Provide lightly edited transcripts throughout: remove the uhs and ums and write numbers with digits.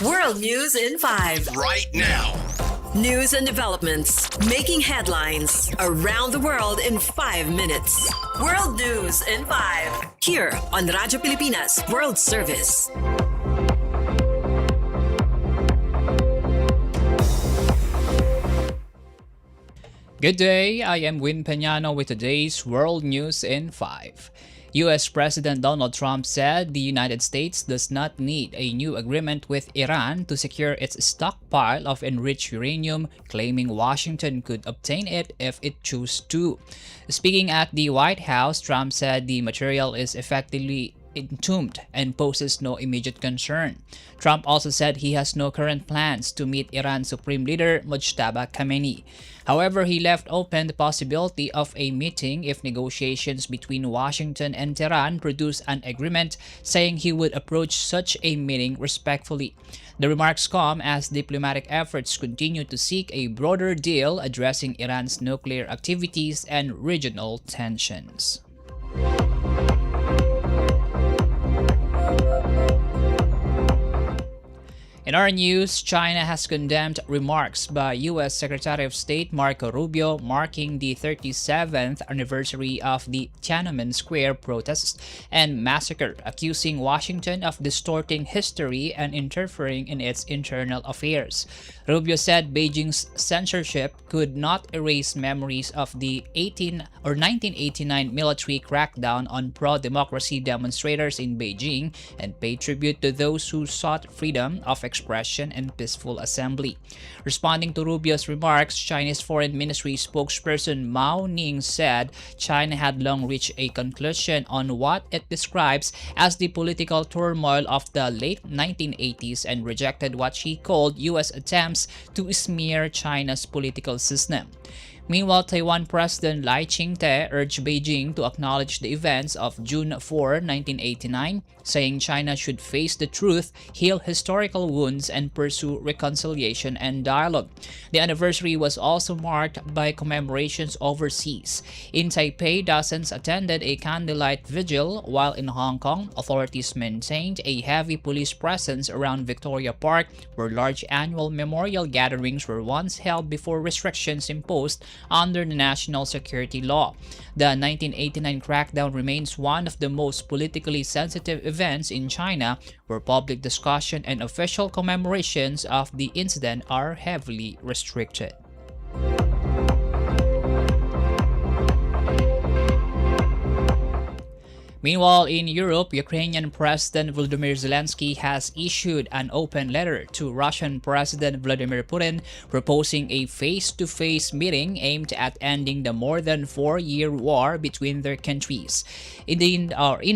World News in 5. Right now. News and developments making headlines around the world in 5 minutes. World News in 5. Here on Radyo Pilipinas World Service. Good day, I am Peñano with today's World News in 5. U.S. President Donald Trump said the United States does not need a new agreement with Iran to secure its stockpile of enriched uranium, claiming Washington could obtain it if it chose to. Speaking at the White House, Trump said the material is effectively entombed and poses no immediate concern. Trump also said he has no current plans to meet Iran's Supreme Leader Mojtaba Khamenei. However, he left open the possibility of a meeting if negotiations between Washington and Tehran produce an agreement, saying he would approach such a meeting respectfully. The remarks come as diplomatic efforts continue to seek a broader deal addressing Iran's nuclear activities and regional tensions. In our news, China has condemned remarks by U.S. Secretary of State Marco Rubio marking the 37th anniversary of the Tiananmen Square protests and massacre, accusing Washington of distorting history and interfering in its internal affairs. Rubio said Beijing's censorship could not erase memories of the 1989 military crackdown on pro-democracy demonstrators in Beijing and pay tribute to those who sought freedom of expression and peaceful assembly. Responding to Rubio's remarks, Chinese Foreign Ministry spokesperson Mao Ning said China had long reached a conclusion on what it describes as the political turmoil of the late 1980s and rejected what she called U.S. attempts to smear China's political system. Meanwhile, Taiwan President Lai Ching-te urged Beijing to acknowledge the events of June 4, 1989, saying China should face the truth, heal historical wounds, and pursue reconciliation and dialogue. The anniversary was also marked by commemorations overseas. In Taipei, dozens attended a candlelight vigil, while in Hong Kong, authorities maintained a heavy police presence around Victoria Park, where large annual memorial gatherings were once held before restrictions imposed under the national security law. The 1989 crackdown remains one of the most politically sensitive events in China, where public discussion and official commemorations of the incident are heavily restricted. Meanwhile, in Europe, Ukrainian President Volodymyr Zelensky has issued an open letter to Russian President Vladimir Putin proposing a face-to-face meeting aimed at ending the more than 4-year war between their countries. In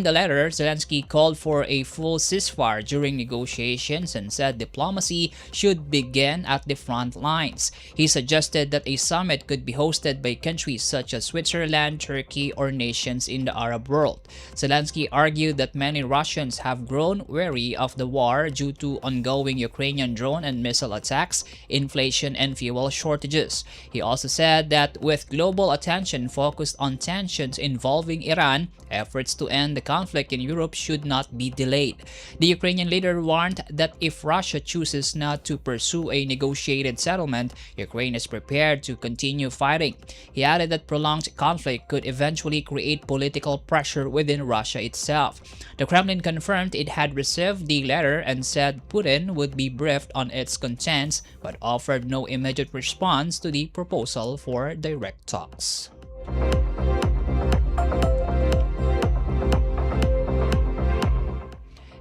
the letter, Zelensky called for a full ceasefire during negotiations and said diplomacy should begin at the front lines. He suggested that a summit could be hosted by countries such as Switzerland, Turkey, or nations in the Arab world. Zelensky argued that many Russians have grown weary of the war due to ongoing Ukrainian drone and missile attacks, inflation, and fuel shortages. He also said that with global attention focused on tensions involving Iran, efforts to end the conflict in Europe should not be delayed. The Ukrainian leader warned that if Russia chooses not to pursue a negotiated settlement, Ukraine is prepared to continue fighting. He added that prolonged conflict could eventually create political pressure within Russia itself. The Kremlin confirmed it had received the letter and said Putin would be briefed on its contents, but offered no immediate response to the proposal for direct talks.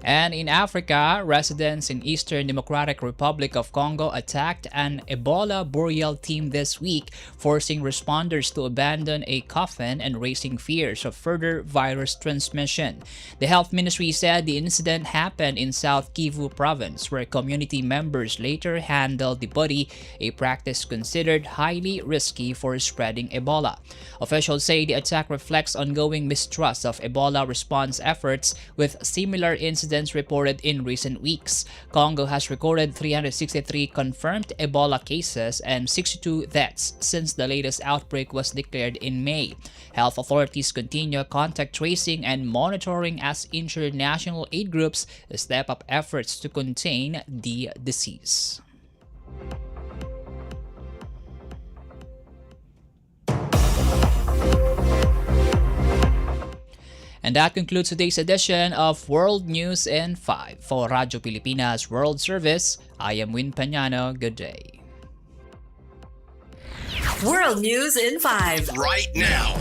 And in Africa, residents in Eastern Democratic Republic of Congo attacked an Ebola burial team this week, forcing responders to abandon a coffin and raising fears of further virus transmission. The health ministry said the incident happened in South Kivu province, where community members later handled the body, a practice considered highly risky for spreading Ebola. Officials say the attack reflects ongoing mistrust of Ebola response efforts, with similar incidents incidents reported in recent weeks. Congo has recorded 363 confirmed Ebola cases and 62 deaths since the latest outbreak was declared in May. Health authorities continue contact tracing and monitoring as international aid groups step up efforts to contain the disease. And that concludes today's edition of World News in 5. For Radyo Pilipinas World Service, I am Win Peñano. Good day. World News in 5. Right now.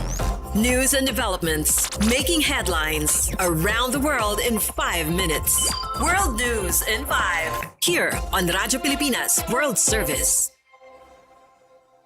News and developments making headlines around the world in 5 minutes. World News in 5. Here on Radyo Pilipinas World Service.